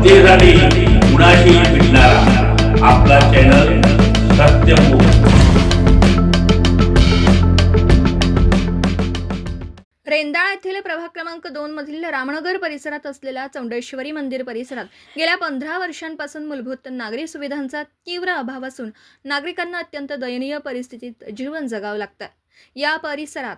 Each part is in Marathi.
जनतेसाठी कुणाशी भेटणारा आपला चॅनल सत्यमुख। रेंदाळ येथील प्रभाग क्रमांक 2 मधील रामनगर परिसरात असलेल्या चौंडेश्वरी मंदिर परिसरात गेल्या 15 वर्षांपासून मूलभूत नागरी सुविधांचा तीव्र अभाव असून नागरिकांना अत्यंत दयनीय परिस्थितीत जीवन जगावं लागतं। या परिसरात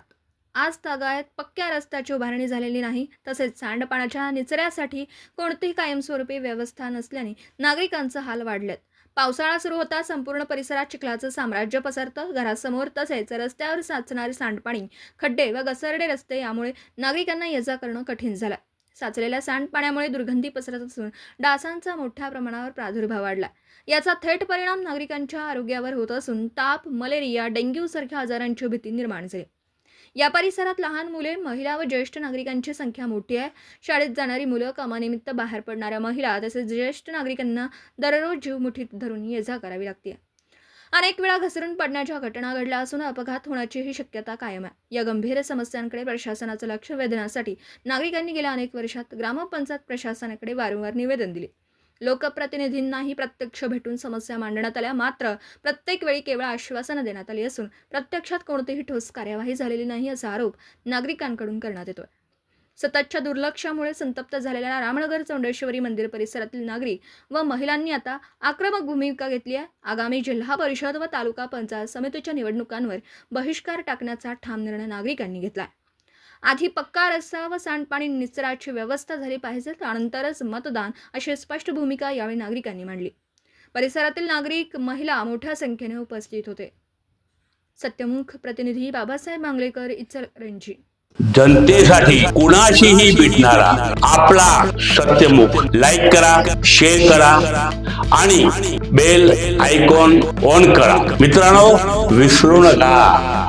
आज तागायत पक्क्या रस्त्याची उभारणी झालेली नाही, तसेच सांडपाण्याच्या निचऱ्यासाठी कोणतीही कायमस्वरूपी व्यवस्था नसल्याने नागरिकांचे हाल वाढलेत। पावसाळा सुरू होता संपूर्ण परिसरात चिखलाचं साम्राज्य पसरतं। घरासमोर तसेच रस्त्यावर साचणारे सांडपाणी, खड्डे व घसरडे रस्ते यामुळे नागरिकांना ये-जा करणं कठीण झालं। साचलेल्या सांडपाण्यामुळे दुर्गंधी पसरत असून डासांचा मोठ्या प्रमाणावर प्रादुर्भाव वाढला। याचा थेट परिणाम नागरिकांच्या आरोग्यावर होत असून ताप, मलेरिया, डेंग्यू सारख्या आजारांची भीती निर्माण झाली। या परिसरात लहान मुले, महिला व ज्येष्ठ नागरिकांची संख्या मोठी आहे। शाळेत जाणारी मुलं, कामानिमित्त बाहेर पडणाऱ्या महिला तसेच ज्येष्ठ नागरिकांना दररोज जीव मुठीत धरून ये-जा करावी लागते। अनेक वेळा घसरून पडण्याच्या घटना घडल्या असून अपघात होण्याचीही शक्यता कायम आहे। या गंभीर समस्यांकडे प्रशासनाचं लक्ष वेधण्यासाठी नागरिकांनी गेल्या अनेक वर्षात ग्रामपंचायत प्रशासनाकडे वारंवार निवेदन दिले। लोकप्रतिनिधींनाही प्रत्यक्ष भेटून समस्या मांडण्यात आल्या, मात्र प्रत्येक वेळी केवळ आश्वासनं देण्यात आली असून प्रत्यक्षात कोणतीही ठोस कार्यवाही झालेली नाही असा आरोप नागरिकांकडून करण्यात येतोय। सततच्या दुर्लक्षामुळे संतप्त झालेल्या रामनगर चौंडेश्वरी मंदिर परिसरातील नागरिक व महिलांनी आता आक्रमक भूमिका घेतली आहे। आगामी जिल्हा परिषद व तालुका पंचायत समितीच्या निवडणुकांवर बहिष्कार टाकण्याचा ठाम निर्णय नागरिकांनी घेतला। आधी पक्का रस्ता व सांडपाणी निचराची व्यवस्था झाली पाहिजे, त्यानंतरच मतदान अशी स्पष्ट भूमिका यावेळी नागरिकांनी मांडली। परिसरातील नागरिक, महिला मोठ्या संख्येने उपस्थित होते। सत्यमुख प्रतिनिधी बाबासाहेब मांगलेकर, इचलकरंजी। जनतेसाठी कुणाशीही भेटणारा आपला सत्यमुख। लाईक करा, शेअर करा आणि बेल आयकॉन ऑन करा। मित्रांनो, विसरू नका।